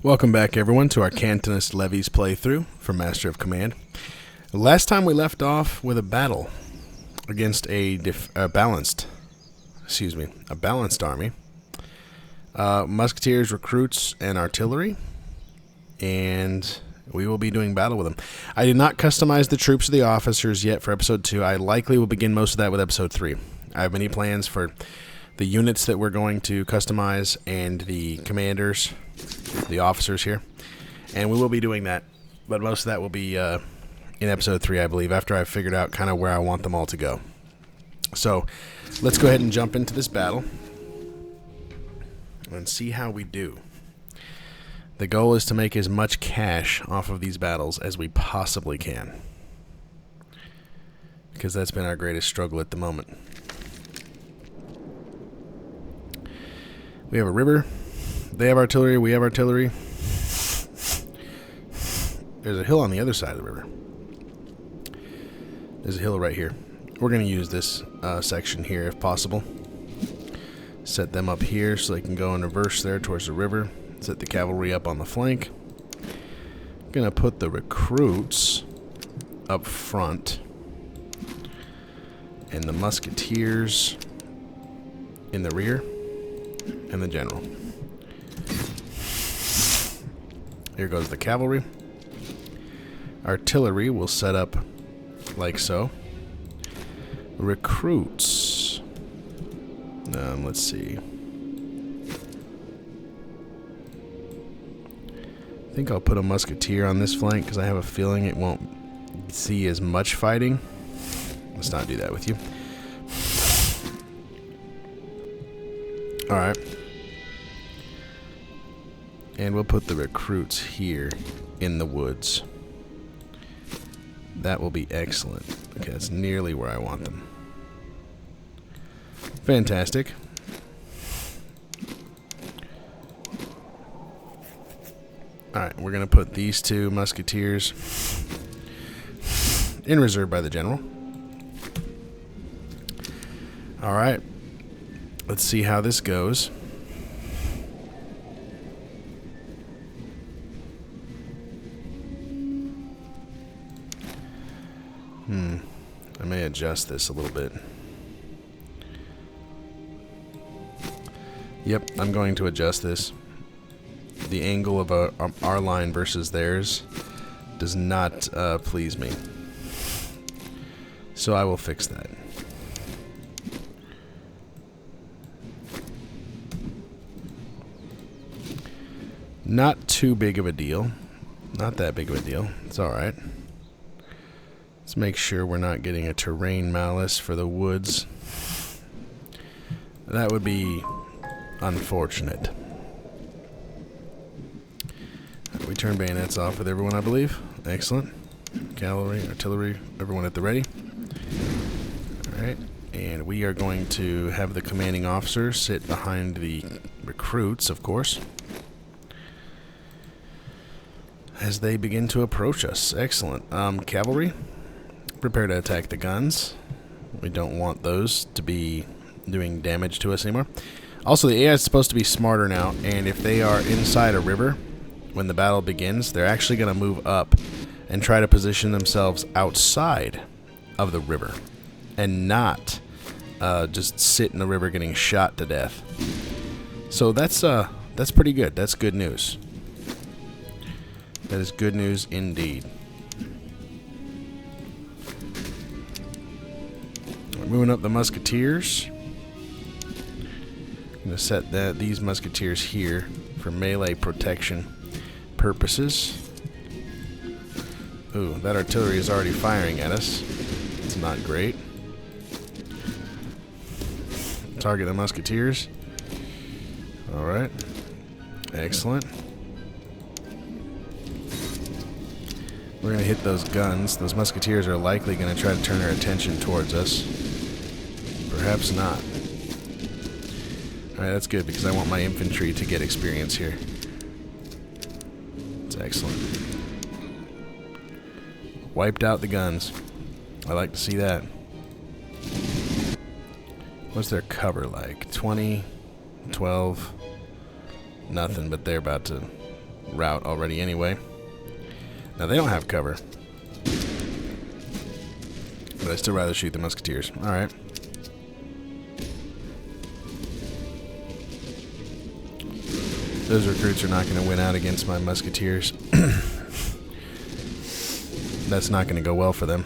Welcome back, everyone, to our Cantonist Levies playthrough for Master of Command. Last time we left off with a battle against a balanced army. Musketeers, recruits, and artillery. And we will be doing battle with them. I did not customize the troops or the officers yet for Episode 2. I likely will begin most of that with Episode 3. I have many plans for the units that we're going to customize and the commanders, the officers here. And we will be doing that, but most of that will be in Episode 3, I believe, after I've figured out kind of where I want them all to go. So let's go ahead and jump into this battle and see how we do. The goal is to make as much cash off of these battles as we possibly can, because that's been our greatest struggle at the moment. We have a river. They have artillery. We have artillery. There's a hill on the other side of the river. There's a hill right here. We're going to use this section here if possible. Set them up here so they can go in reverse there towards the river. Set the cavalry up on the flank. Going to put the recruits up front and the musketeers in the rear. And the general. Here goes the cavalry. Artillery will set up like so. Recruits. Let's see. I think I'll put a musketeer on this flank because I have a feeling it won't see as much fighting. Let's not do that with you. Alright. And we'll put the recruits here in the woods. That will be excellent. Okay, that's nearly where I want them. Fantastic. Alright, we're going to put these two musketeers in reserve by the general. Alright. Let's see how this goes. I may adjust this a little bit. Yep, I'm going to adjust this. The angle of our line versus theirs does not please me. So I will fix that. Not too big of a deal. Not that big of a deal. It's alright. Let's make sure we're not getting a terrain malice for the woods. That would be unfortunate. We turn bayonets off with everyone, I believe. Excellent. Cavalry, artillery, everyone at the ready. Alright. And we are going to have the commanding officer sit behind the recruits, of course, as they begin to approach us. Excellent. Cavalry, prepare to attack the guns. We don't want those to be doing damage to us anymore. Also, the AI is supposed to be smarter now, and if they are inside a river when the battle begins, they're actually going to move up and try to position themselves outside of the river and not just sit in the river getting shot to death. So that's pretty good. That's good news. That is good news indeed. We're moving up the musketeers. I'm going to set these musketeers here for melee protection purposes. Ooh, that artillery is already firing at us. It's not great. Target the musketeers. Alright. Excellent. We're going to hit those guns. Those musketeers are likely going to try to turn their attention towards us. Perhaps not. Alright, that's good because I want my infantry to get experience here. It's excellent. Wiped out the guns. I like to see that. What's their cover like? 20, 12, nothing, but they're about to route already anyway. Now, they don't have cover. But I'd still rather shoot the musketeers. Alright. Those recruits are not going to win out against my musketeers. That's not going to go well for them.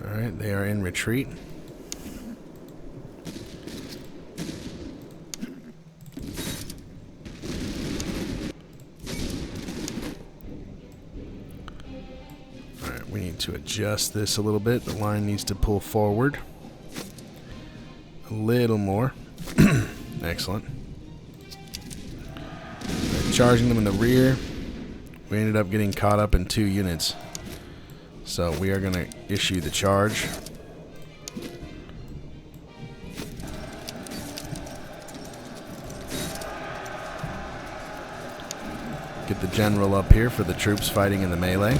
Alright, they are in retreat. Alright, we need to adjust this a little bit. The line needs to pull forward a little more. Excellent. Right, charging them in the rear. We ended up getting caught up in 2 units. So we are going to issue the charge. Get the general up here for the troops fighting in the melee.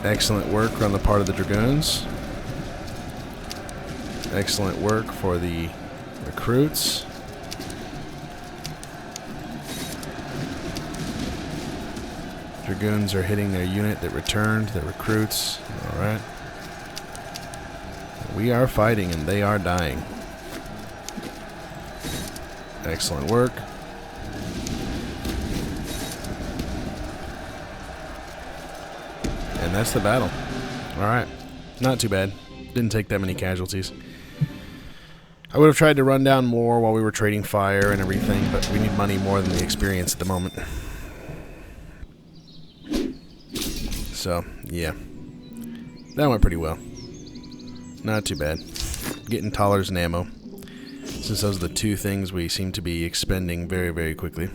Excellent work on the part of the dragoons. Excellent work for the recruits. Dragoons are hitting their unit that returned, the recruits. Alright. We are fighting and they are dying. Excellent work. And that's the battle. Alright. Not too bad. Didn't take that many casualties. I would have tried to run down more while we were trading fire and everything, but we need money more than the experience at the moment. So, yeah. That went pretty well. Not too bad. Getting dollars and ammo. Since those are the 2 things we seem to be expending very, very quickly.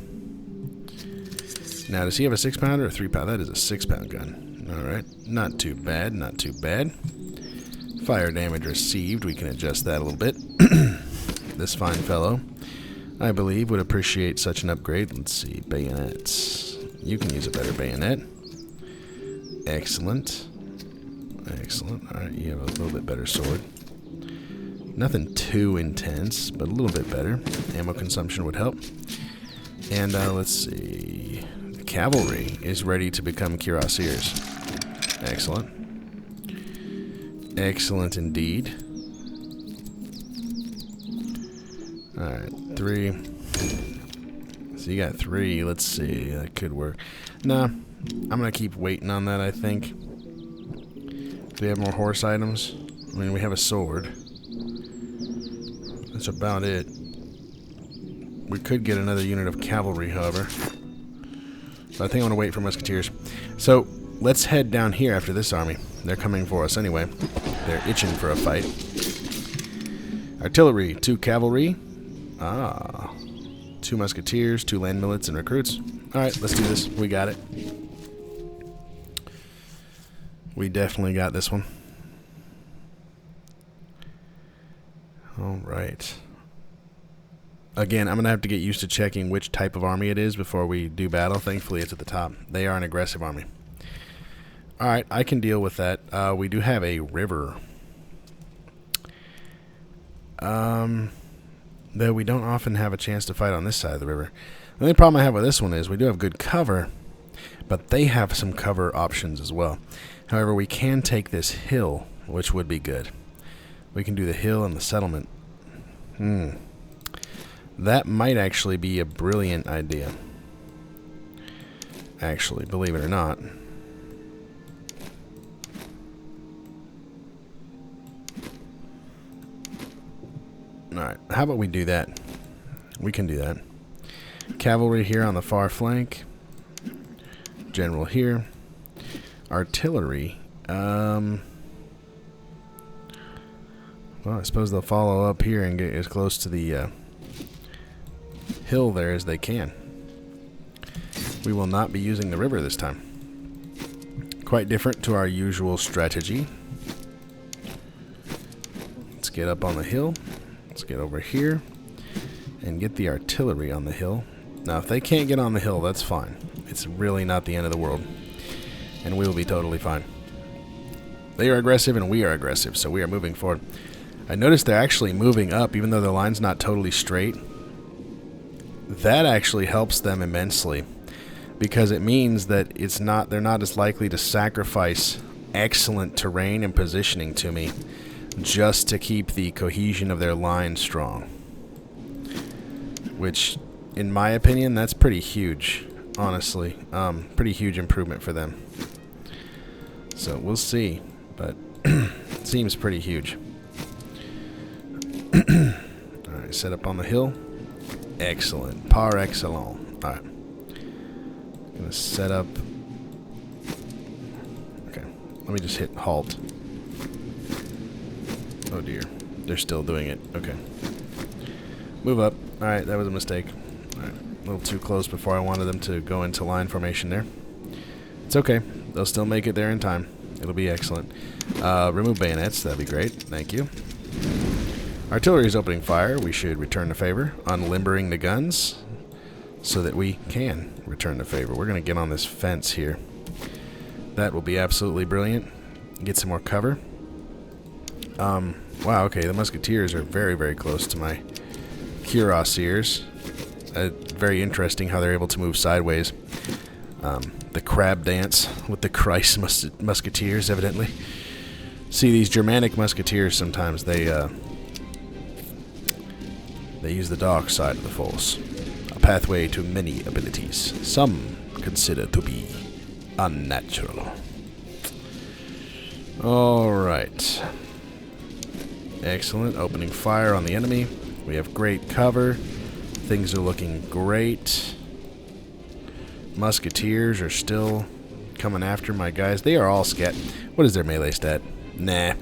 Now, does he have a 6-pounder or a 3-pound? That is a 6-pound gun. Alright. Not too bad, not too bad. Fire damage received. We can adjust that a little bit. This fine fellow, I believe, would appreciate such an upgrade. Let's see. Bayonets. You can use a better bayonet. Excellent. Excellent. Alright, you have a little bit better sword. Nothing too intense, but a little bit better. Ammo consumption would help. And let's see. The cavalry is ready to become cuirassiers. Excellent. Excellent indeed. Alright, 3. So you got 3. Let's see. That could work. Nah, I'm going to keep waiting on that, I think. Do we have more horse items? I mean, we have a sword. That's about it. We could get another unit of cavalry, however. But I think I'm going to wait for musketeers. So, let's head down here after this army. They're coming for us anyway. They're itching for a fight. Artillery, 2 cavalry. 2 musketeers, 2 land millets, and recruits. Alright, let's do this. We got it. We definitely got this one. Alright. Again, I'm going to have to get used to checking which type of army it is before we do battle. Thankfully, it's at the top. They are an aggressive army. Alright, I can deal with that. We do have a river. Though we don't often have a chance to fight on this side of the river. The only problem I have with this one is we do have good cover, but they have some cover options as well. However, we can take this hill, which would be good. We can do the hill and the settlement. That might actually be a brilliant idea. Actually, believe it or not. Alright, how about we do that? We can do that. Cavalry here on the far flank. General here. Artillery. Well, I suppose they'll follow up here and get as close to the hill there as they can. We will not be using the river this time. Quite different to our usual strategy. Let's get up on the hill. Let's get over here and get the artillery on the hill. Now, if they can't get on the hill, that's fine. It's really not the end of the world. and we will be totally fine. They are aggressive, and we are aggressive, so we are moving forward. I noticed they're actually moving up, even though their line's not totally straight. That actually helps them immensely, because it means that they're not as likely to sacrifice excellent terrain and positioning to me just to keep the cohesion of their line strong. Which, in my opinion, that's pretty huge, honestly. Pretty huge improvement for them. So we'll see, but it seems pretty huge. Alright, set up on the hill. Excellent. Par excellent. Alright. Gonna set up. Okay. Let me just hit halt. Oh dear. They're still doing it. Okay. Move up. Alright, that was a mistake. Alright. A little too close before I wanted them to go into line formation there. It's okay. They'll still make it there in time. It'll be excellent. Remove bayonets. That'd be great. Thank you. Artillery is opening fire. We should return the favor. Unlimbering the guns so that we can return the favor. We're going to get on this fence here. That will be absolutely brilliant. Get some more cover. Wow, okay. The musketeers are very, very close to my cuirassiers. Very interesting how they're able to move sideways. The crab dance with the Christ musketeers, evidently. See, these Germanic musketeers sometimes, they use the dark side of the Force. A pathway to many abilities. Some consider to be unnatural. Alright. Excellent. Opening fire on the enemy. We have great cover. Things are looking great. Musketeers are still coming after my guys. They are all scat. What is their melee stat? Nah.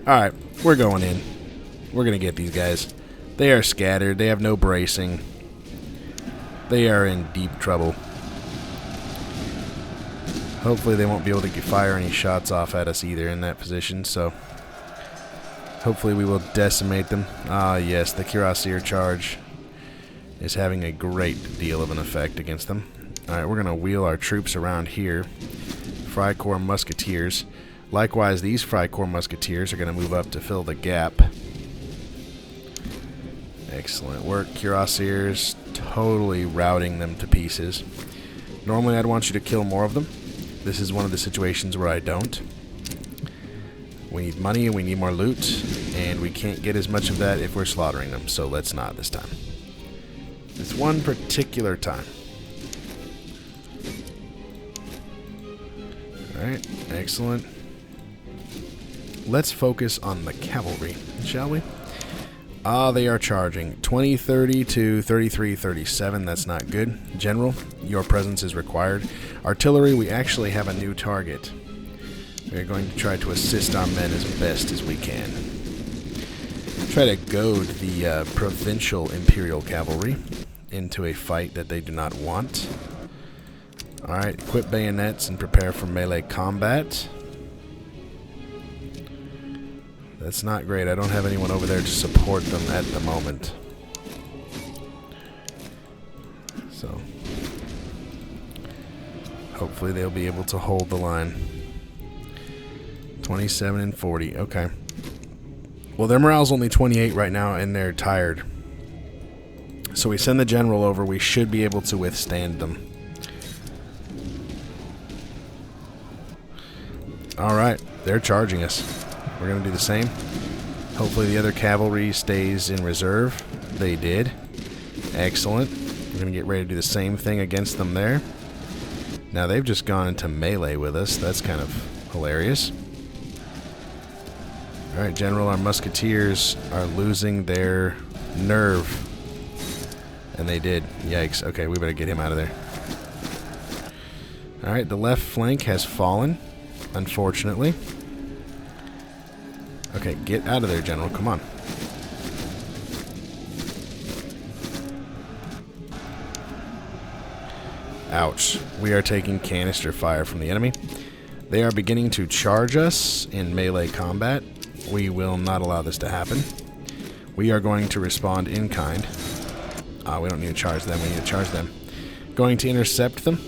Alright, we're going in. We're going to get these guys. They are scattered. They have no bracing. They are in deep trouble. Hopefully they won't be able to fire any shots off at us either in that position, so hopefully we will decimate them. Ah, yes, the cuirassier charge is having a great deal of an effect against them. Alright, we're going to wheel our troops around here. Freikorps musketeers. Likewise, these Freikorps musketeers are going to move up to fill the gap. Excellent work, cuirassiers. Totally routing them to pieces. Normally I'd want you to kill more of them. This is one of the situations where I don't. We need money and we need more loot, and we can't get as much of that if we're slaughtering them, so let's not this time. This one particular time. Alright, excellent. Let's focus on the cavalry, shall we? Ah, they are charging. 20-30 to 33-37. That's not good. General, your presence is required. Artillery, we actually have a new target. We're going to try to assist our men as best as we can. Try to goad the provincial Imperial Cavalry into a fight that they do not want. Alright, equip bayonets and prepare for melee combat. That's not great. I don't have anyone over there to support them at the moment. So, hopefully they'll be able to hold the line. 27 and 40. Okay. Well, their morale's only 28 right now, and they're tired. So we send the general over. We should be able to withstand them. Alright, they're charging us. We're going to do the same. Hopefully the other cavalry stays in reserve. They did. Excellent. We're going to get ready to do the same thing against them there. Now they've just gone into melee with us. That's kind of hilarious. Alright, General, our musketeers are losing their nerve. And they did. Yikes. Okay, we better get him out of there. Alright, the left flank has fallen, unfortunately. Okay, get out of there, General. Come on. Ouch. We are taking canister fire from the enemy. They are beginning to charge us in melee combat. We will not allow this to happen. We are going to respond in kind. We don't need to charge them. We need to charge them. Going to intercept them.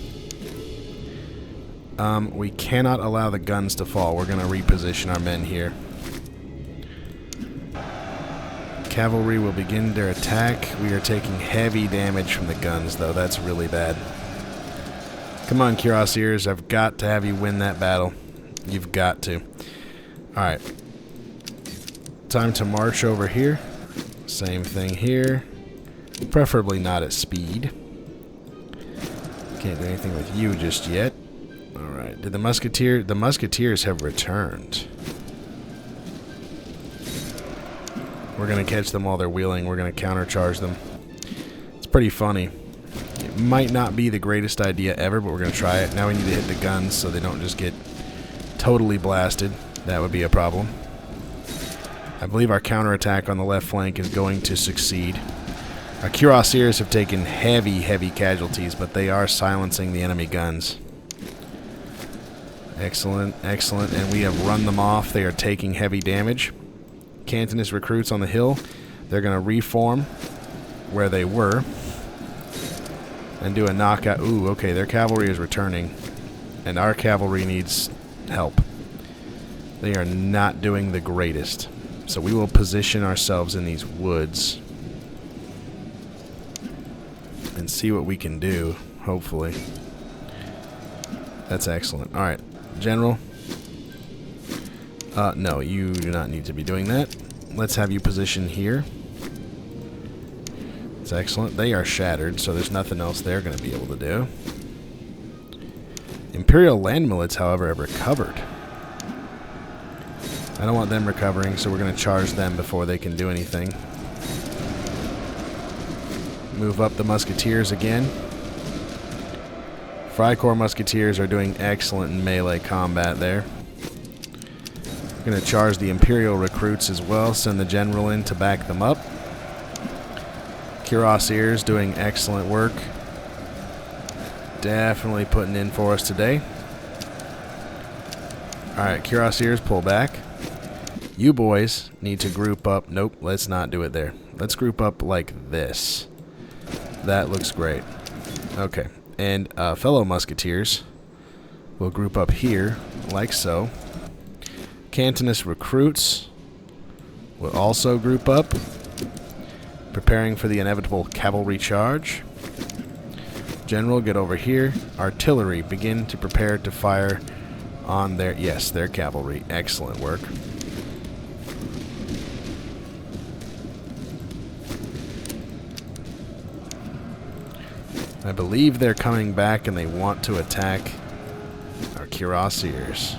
We cannot allow the guns to fall. We're going to reposition our men here. Cavalry will begin their attack. We are taking heavy damage from the guns, though. That's really bad. Come on, cuirassiers. I've got to have you win that battle. You've got to. Alright. Time to march over here. Same thing here. Preferably not at speed. Can't do anything with you just yet. Alright. Did the musketeer... The musketeers have returned. We're going to catch them while they're wheeling. We're going to countercharge them. It's pretty funny. It might not be the greatest idea ever, but we're going to try it. Now we need to hit the guns so they don't just get totally blasted. That would be a problem. I believe our counterattack on the left flank is going to succeed. Our cuirassiers have taken heavy, heavy casualties, but they are silencing the enemy guns. Excellent, excellent. And we have run them off. They are taking heavy damage. Cantonist recruits on the hill. They're going to reform where they were and do a knockout. Ooh, okay, their cavalry is returning, and our cavalry needs help. They are not doing the greatest. So we will position ourselves in these woods and see what we can do, hopefully. That's excellent. Alright, General. No, you do not need to be doing that. Let's have you position here. It's excellent. They are shattered, so there's nothing else they're going to be able to do. Imperial land millets, however, have recovered. I don't want them recovering, so we're going to charge them before they can do anything. Move up the musketeers again. Freikorps musketeers are doing excellent in melee combat there. Going to charge the Imperial recruits as well. Send the general in to back them up. Cuirassiers doing excellent work. Definitely putting in for us today. Alright, Cuirassiers, pull back. You boys need to group up. Nope, let's not do it there. Let's group up like this. That looks great. Okay, and fellow musketeers will group up here, like so. Cantonist recruits will also group up, preparing for the inevitable cavalry charge. General, get over here. Artillery, begin to prepare to fire on their... Yes, their cavalry. Excellent work. I believe they're coming back and they want to attack our cuirassiers.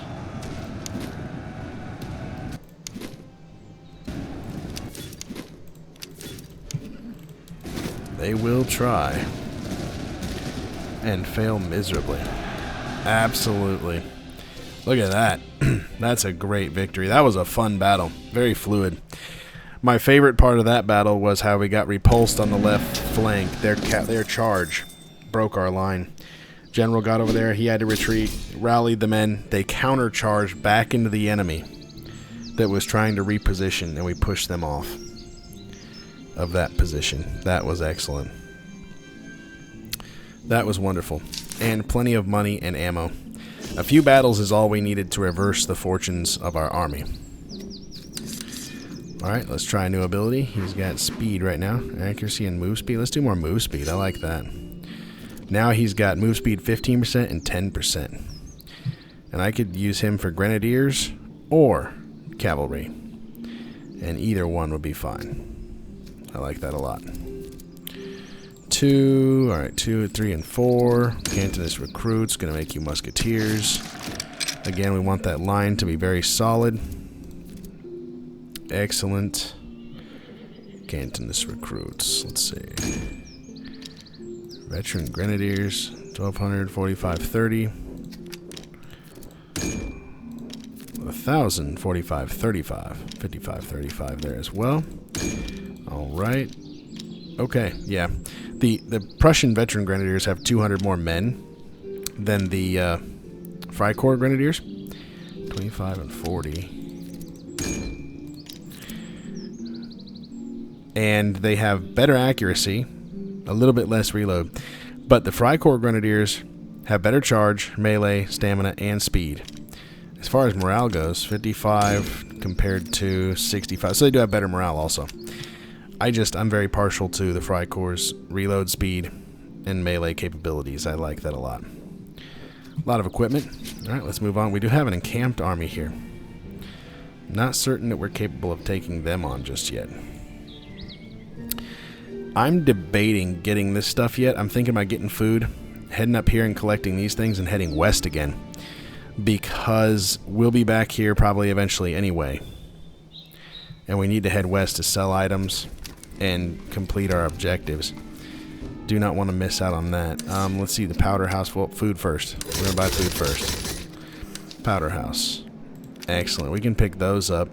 They will try and fail miserably. Absolutely. Look at that. That's a great victory. That was a fun battle. Very fluid. My favorite part of that battle was how we got repulsed on the left flank. Their charge broke our line. General got over there. He had to retreat, rallied the men. They countercharged back into the enemy that was trying to reposition, and we pushed them off of that position. That was excellent. That was wonderful. And plenty of money and ammo. A few battles is all we needed to reverse the fortunes of our army. Alright, let's try a new ability. He's got speed right now. Accuracy and move speed. Let's do more move speed. I like that. Now he's got move speed 15% and 10%. And I could use him for grenadiers or cavalry. And either one would be fine. I like that a lot. 2, alright, 2, 3, and 4. Cantonist recruits, gonna make you musketeers. Again, we want that line to be very solid. Excellent. Cantonist recruits, let's see. Veteran grenadiers, 1200, 45, 30. 1000, 45, 35. 55, 35 there as well. Alright. Okay, yeah. The Prussian veteran grenadiers have 200 more men than the Freikorps grenadiers. 25 and 40. And they have better accuracy, a little bit less reload. But the Freikorps grenadiers have better charge, melee, stamina, and speed. As far as morale goes, 55 compared to 65. So they do have better morale also. I'm very partial to the Freikorps' reload speed and melee capabilities. I like that a lot. A lot of equipment. Alright, let's move on. We do have an encamped army here. Not certain that we're capable of taking them on just yet. I'm debating getting this stuff yet. I'm thinking about getting food, heading up here and collecting these things, and heading west again. Because we'll be back here probably eventually anyway. And we need to head west to sell items and complete our objectives. Do not want to miss out on that. Let's see, the powder house. Well, food first. We're going to buy food first. Powder house. Excellent. We can pick those up.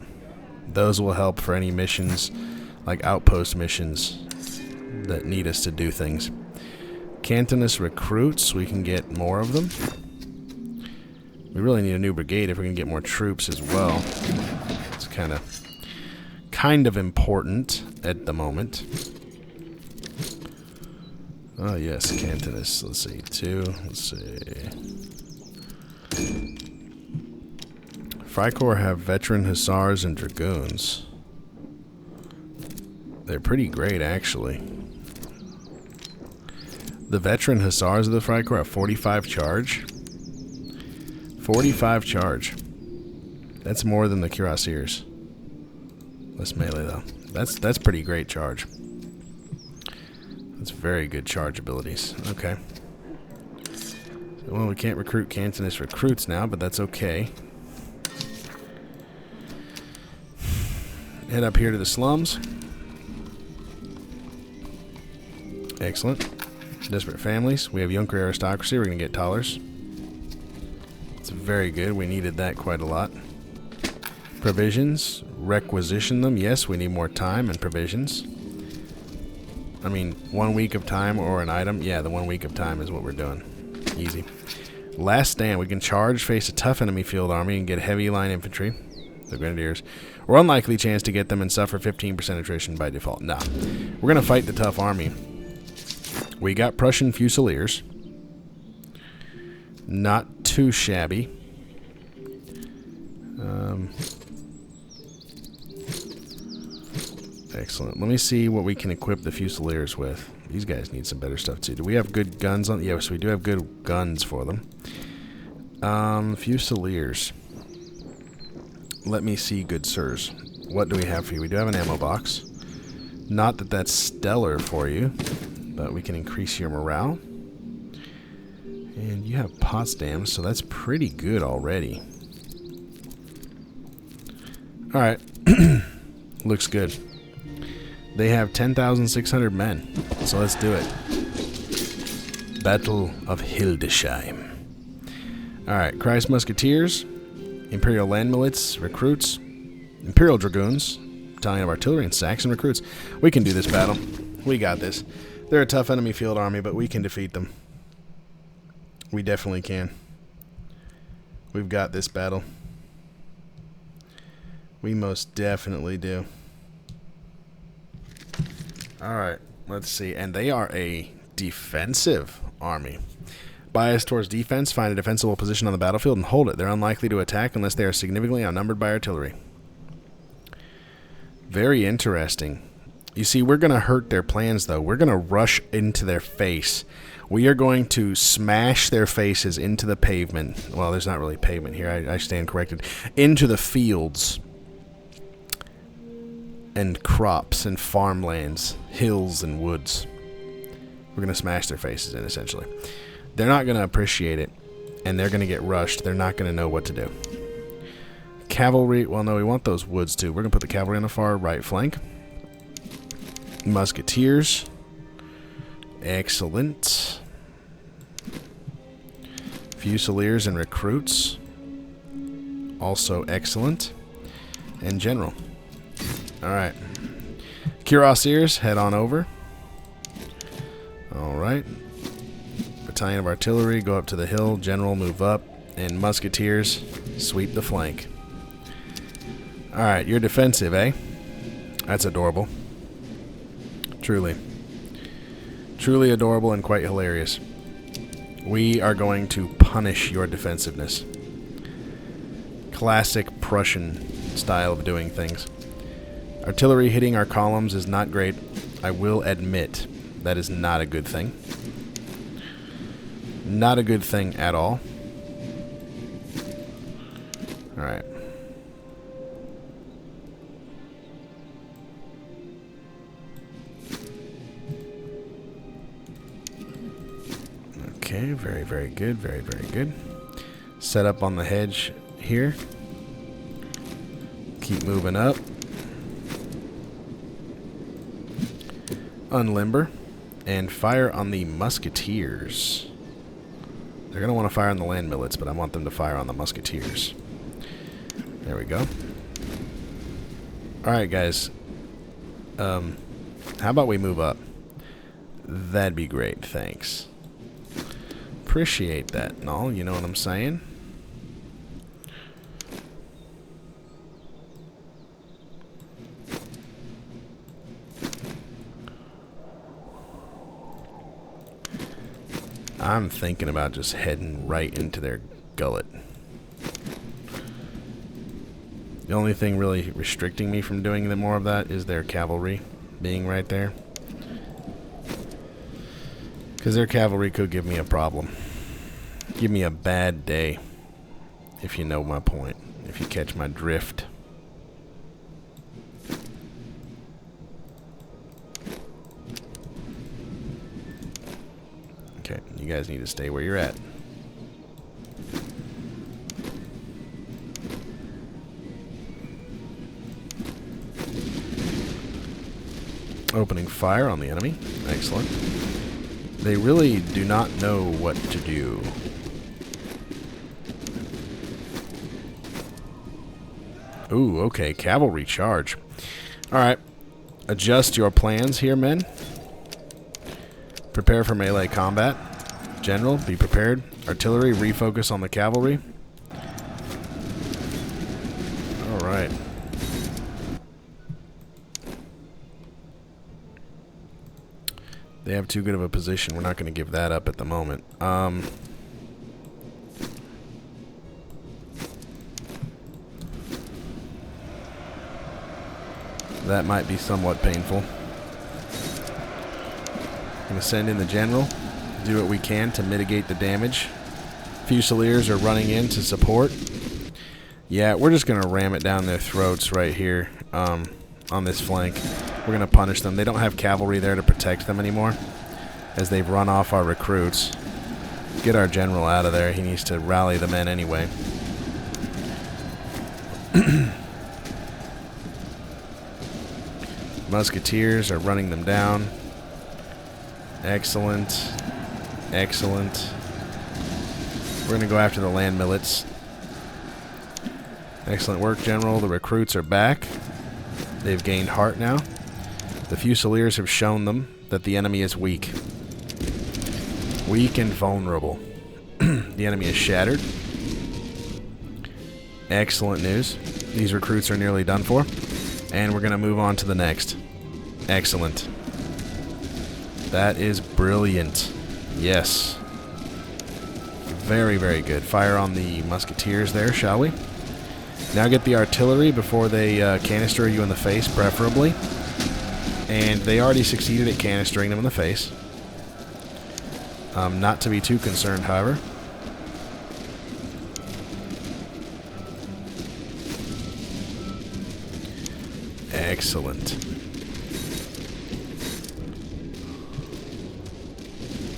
Those will help for any missions, like outpost missions that need us to do things. Cantonist recruits. We can get more of them. We really need a new brigade if we're going to get more troops as well. It's kind of important at the moment. Oh yes, Cantonists. Let's see, 2. Let's see. Freikorps have veteran hussars and dragoons. They're pretty great, actually. The veteran hussars of the Freikorps have 45 charge. 45 charge. That's more than the cuirassiers. Less melee though. That's pretty great charge. That's very good charge abilities. Okay. Well, we can't recruit Cantonist recruits now, but that's okay. Head up here to the slums. Excellent. Desperate families. We have Junker aristocracy. We're going to get Talers. It's very good. We needed that quite a lot. Provisions. Requisition them. Yes, we need more time and provisions. I mean, 1 week of time or an item. Yeah, the 1 week of time is what we're doing. Easy. Last stand. We can charge, face a tough enemy field army, and get heavy line infantry. The Grenadiers. Or unlikely chance to get them and suffer 15% attrition by default. Nah. We're going to fight the tough army. We got Prussian Fusiliers. Not too shabby. Excellent. Let me see what we can equip the Fusiliers with. These guys need some better stuff too. Do we have good guns on? Yes, we do have good guns for them. Fusiliers. Let me see, good sirs. What do we have for you? We do have an ammo box. Not that that's stellar for you, but we can increase your morale. And you have Potsdam, so that's pretty good already. Alright. Looks good. They have 10,600 men, so let's do it. Battle of Hildesheim. Alright, Christ Musketeers, Imperial Land Militia, recruits, Imperial Dragoons, Battalion of Artillery, and Saxon recruits. We can do this battle. We got this. They're a tough enemy field army, but we can defeat them. We definitely can. We've got this battle. We most definitely do. Alright, let's see. And they are a defensive army. Bias towards defense, find a defensible position on the battlefield and hold it. They're unlikely to attack unless they are significantly outnumbered by artillery. Very interesting. You see, we're going to hurt their plans, though. We're going to rush into their face. We are going to smash their faces into the pavement. Well, there's not really pavement here. I stand corrected. Into the fields and crops and farmlands, hills and woods. We're going to smash their faces in, essentially. They're not going to appreciate it, and they're going to get rushed. They're not going to know what to do. Cavalry, well, no, we want those woods, too. We're going to put the cavalry on the far right flank. Musketeers. Excellent. Fusiliers and recruits. Also excellent. And general. Alright. Cuirassiers, head on over. Alright. Battalion of Artillery, go up to the hill. General, move up. And Musketeers, sweep the flank. Alright, you're defensive, eh? That's adorable. Truly. Truly adorable and quite hilarious. We are going to punish your defensiveness. Classic Prussian style of doing things. Artillery hitting our columns is not great. I will admit that is not a good thing. Not a good thing at all. Alright. Okay, very, very good, very, very good. Set up on the hedge here. Keep moving up. Unlimber. And fire on the musketeers. They're going to want to fire on the land millets, but I want them to fire on the musketeers. There we go. Alright, guys. How about we move up? That'd be great, thanks. Appreciate that and all, you know what I'm saying? I'm thinking about just heading right into their gullet. The only thing really restricting me from doing more of that is their cavalry being right there. Because their cavalry could give me a problem. Give me a bad day. If you know my point. If you catch my drift. Okay, you guys need to stay where you're at. Opening fire on the enemy. Excellent. They really do not know what to do. Ooh, okay. Cavalry charge. Alright. Adjust your plans here, men. Prepare for melee combat. General, be prepared. Artillery, refocus on the cavalry. Alright. They have too good of a position. We're not going to give that up at the moment. That might be somewhat painful. Going to send in the general. Do what we can to mitigate the damage. Fusiliers are running in to support. Yeah, we're just going to ram it down their throats right here on this flank. We're going to punish them. They don't have cavalry there to protect them anymore, as they've run off our recruits. Get our general out of there. He needs to rally the men anyway. Musketeers are running them down. Excellent. Excellent. We're going to go after the land millets. Excellent work, General. The recruits are back. They've gained heart now. The Fusiliers have shown them that the enemy is weak. Weak and vulnerable. The enemy is shattered. Excellent news. These recruits are nearly done for. And we're going to move on to the next. Excellent. That is brilliant. Yes. Very, very good. Fire on the musketeers there, shall we? Now get the artillery before they canister you in the face, preferably. And they already succeeded at canistering them in the face. Not to be too concerned, however. Excellent.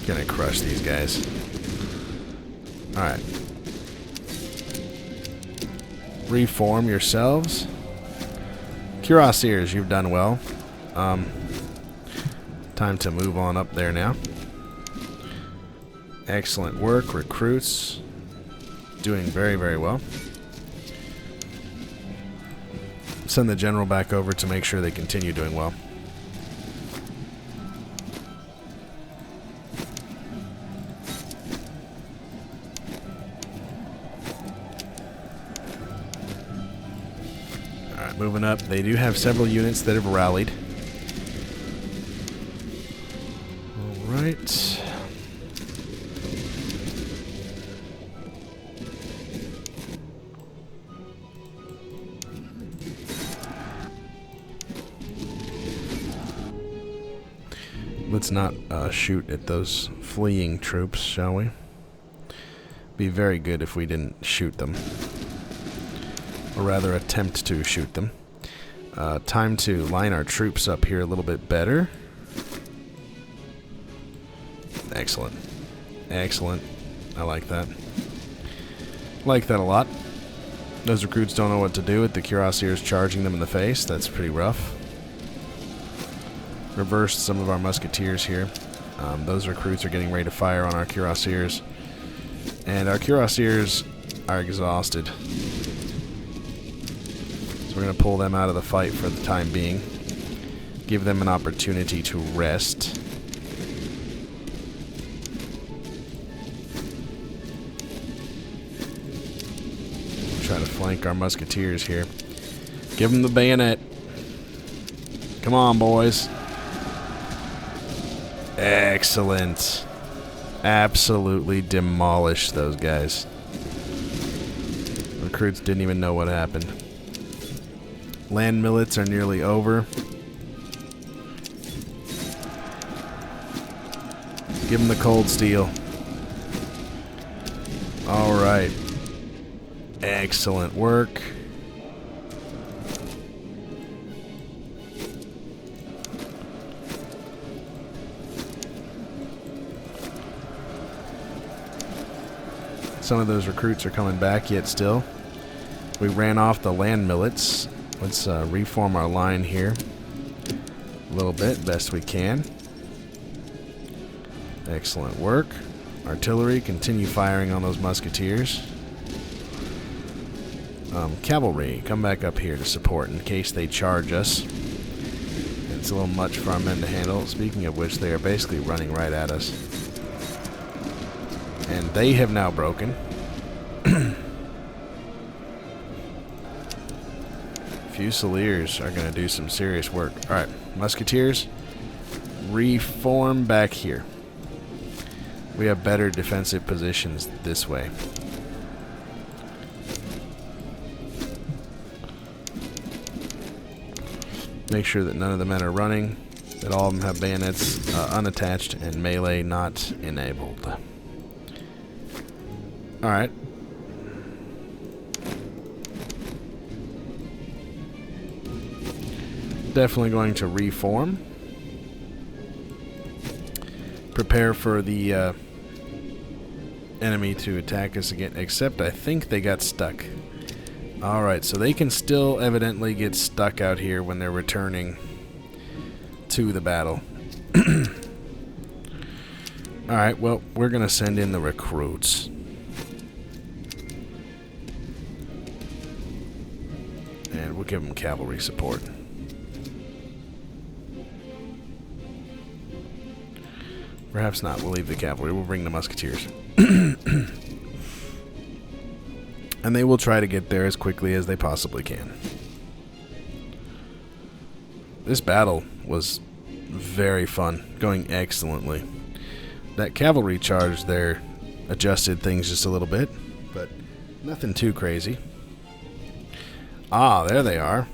Gonna crush these guys. Alright. Reform yourselves. Cuirassiers, you've done well. Time to move on up there now. Excellent work, recruits. Doing very, very well. Send the general back over to make sure they continue doing well. Alright, moving up. They do have several units that have rallied. Alright. Let's not shoot at those fleeing troops, shall we? Be very good if we didn't shoot them. Or rather, attempt to shoot them. Time to line our troops up here a little bit better. Excellent. Excellent. I like that. Like that a lot. Those recruits don't know what to do with the cuirassiers charging them in the face. That's pretty rough. Reversed some of our musketeers here. Those recruits are getting ready to fire on our cuirassiers. And our cuirassiers are exhausted. So we're going to pull them out of the fight for the time being. Give them an opportunity to rest. Try to flank our musketeers here. Give them the bayonet. Come on, boys. Excellent. Absolutely demolished those guys. Recruits didn't even know what happened. Land millets are nearly over. Give them the cold steel. Alright. Excellent work. Some of those recruits are coming back yet still. We ran off the land millets. Let's reform our line here a little bit, best we can. Excellent work. Artillery, continue firing on those musketeers. Cavalry, come back up here to support in case they charge us. It's a little much for our men to handle. Speaking of which, they are basically running right at us. And they have now broken. Fusiliers are going to do some serious work. Alright, musketeers, reform back here. We have better defensive positions this way. Make sure that none of the men are running, that all of them have bayonets unattached and melee not enabled. Alright. Definitely going to reform. Prepare for the enemy to attack us again, except I think they got stuck. Alright, so they can still evidently get stuck out here when they're returning to the battle. Alright, well, we're going to send in the recruits. And we'll give them cavalry support. Perhaps not. We'll leave the cavalry. We'll bring the musketeers. And they will try to get there as quickly as they possibly can. This battle was very fun, going excellently. That cavalry charge there adjusted things just a little bit, but nothing too crazy. Ah, there they are.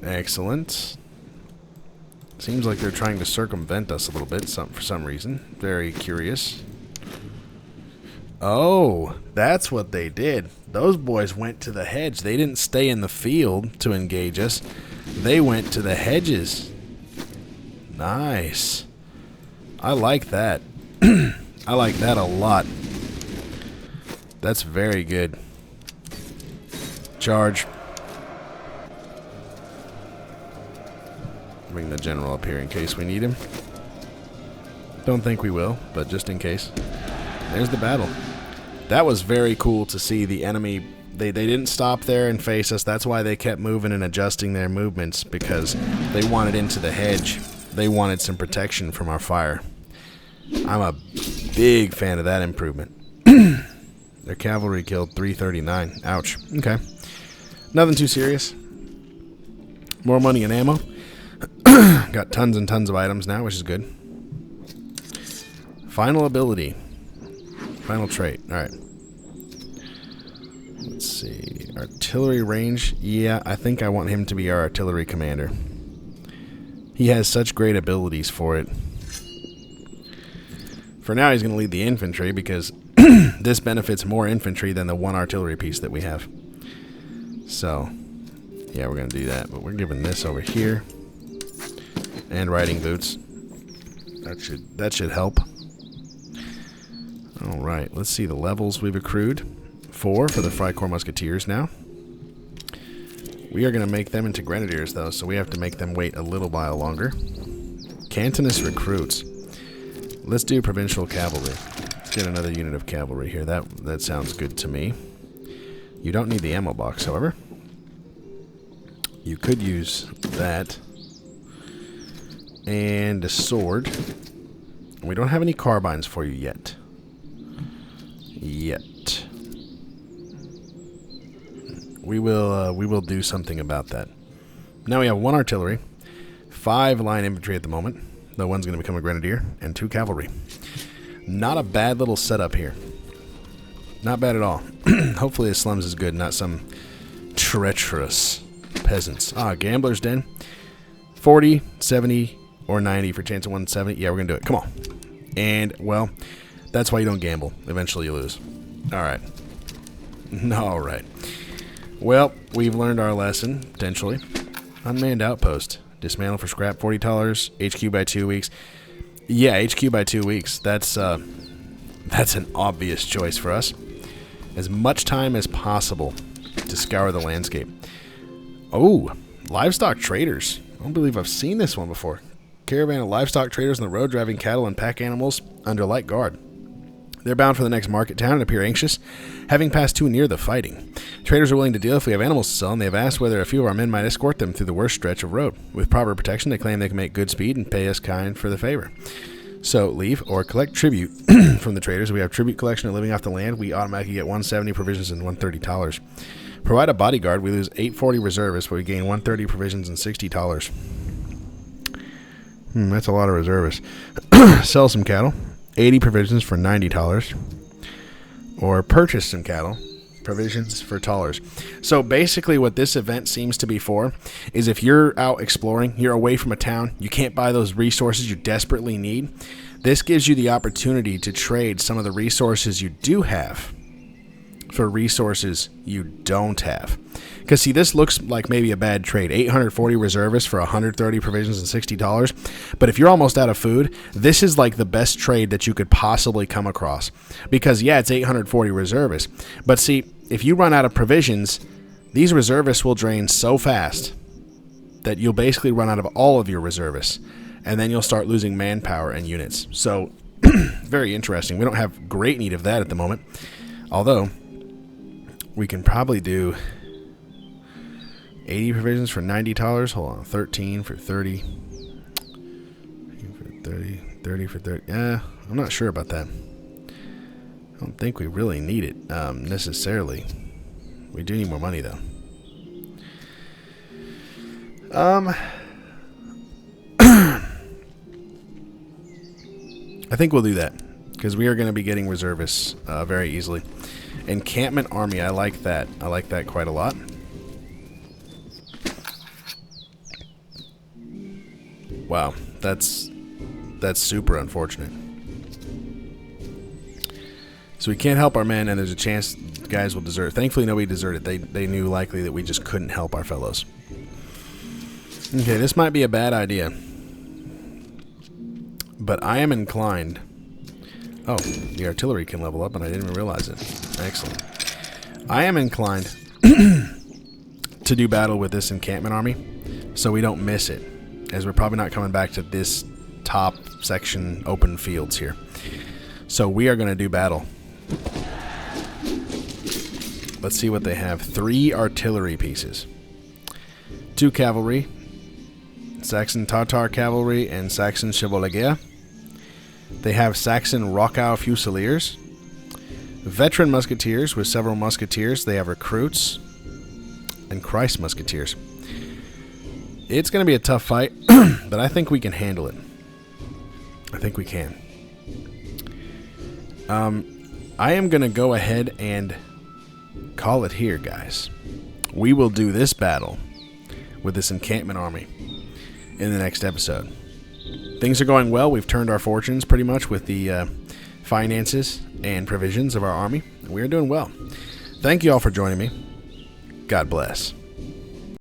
Excellent. Seems like they're trying to circumvent us a little bit for some reason. Very curious. Oh, that's what they did. Those boys went to the hedge. They didn't stay in the field to engage us. They went to the hedges. Nice. I like that. I like that a lot. That's very good. Charge. Bring the general up here in case we need him. Don't think we will, but just in case. There's the battle. That was very cool to see the enemy. They didn't stop there and face us. That's why they kept moving and adjusting their movements, because they wanted into the hedge. They wanted some protection from our fire. I'm a big fan of that improvement. Their cavalry killed 339. Ouch. Okay. Nothing too serious. More money and ammo. Got tons and tons of items now, which is good. Final ability. Final trait. Alright. Let's see. Artillery range. Yeah, I think I want him to be our artillery commander. He has such great abilities for it. For now, he's going to lead the infantry because this benefits more infantry than the one artillery piece that we have. So, yeah, we're going to do that. But we're giving this over here. And riding boots. That should help. Alright, let's see the levels we've accrued. 4 for the Freikorps Musketeers now. We are going to make them into Grenadiers, though, so we have to make them wait a little while longer. Cantonist recruits. Let's do Provincial Cavalry. Let's get another unit of cavalry here. That sounds good to me. You don't need the ammo box, however. You could use that. And a sword. We don't have any carbines for you yet. We will do something about that. Now we have 1 artillery, 5 line infantry at the moment. The one's going to become a grenadier, and 2 cavalry. Not a bad little setup here. Not bad at all. Hopefully the slums is good, not some treacherous peasants. Gambler's Den. 40, 70, or 90 for chance of 170. Yeah, we're going to do it. Come on. And, well, that's why you don't gamble. Eventually you lose. Alright. Alright. Well, we've learned our lesson, potentially. Unmanned outpost. Dismantle for scrap, $40. HQ by 2 weeks. Yeah, HQ by 2 weeks. That's an obvious choice for us. As much time as possible to scour the landscape. Oh, livestock traders. I don't believe I've seen this one before. Caravan of livestock traders on the road driving cattle and pack animals under light guard. They're bound for the next market town and appear anxious, having passed too near the fighting. Traders are willing to deal if we have animals to sell, and they have asked whether a few of our men might escort them through the worst stretch of road. With proper protection, they claim they can make good speed and pay us kind for the favor. So, leave or collect tribute from the traders. We have tribute collection and living off the land. We automatically get 170 provisions and 130 dollars. Provide a bodyguard. We lose 840 reservists, but we gain 130 provisions and 60 dollars. That's a lot of reservists. Sell some cattle. 80 provisions for $90. Or purchase some cattle. Provisions for dollars. So basically what this event seems to be for is if you're out exploring, you're away from a town, you can't buy those resources you desperately need, this gives you the opportunity to trade some of the resources you do have for resources you don't have. Because, see, this looks like maybe a bad trade. 840 reservists for 130 provisions and $60. But if you're almost out of food, this is like the best trade that you could possibly come across. Because, yeah, it's 840 reservists. But, see, if you run out of provisions, these reservists will drain so fast that you'll basically run out of all of your reservists. And then you'll start losing manpower and units. So, very interesting. We don't have great need of that at the moment. Although, we can probably do 80 provisions for $90. Hold on, 13 for 30. 30 for 30. I'm not sure about that. I don't think we really need it necessarily. We do need more money though. I think we'll do that because we are going to be getting reservists very easily. Encampment army, I like that. I like that quite a lot. Wow, that's super unfortunate. So we can't help our men, and there's a chance guys will desert. Thankfully, nobody deserted. They knew likely that we just couldn't help our fellows. Okay, this might be a bad idea. But I am inclined... Oh, the artillery can level up, and I didn't even realize it. Excellent. I am inclined to do battle with this encampment army so we don't miss it, as we're probably not coming back to this top section open fields here. So we are going to do battle. Let's see what they have. 3 artillery pieces. 2 cavalry. Saxon Tatar cavalry and Saxon Chevaulegers. They have Saxon Rockau Fusiliers. Veteran musketeers with several musketeers. They have recruits and Christ musketeers. It's going to be a tough fight, but I think we can handle it. I think we can. I am going to go ahead and call it here, guys. We will do this battle with this encampment army in the next episode. Things are going well. We've turned our fortunes pretty much with the finances and provisions of our army. We are doing well. Thank you all for joining me. God bless.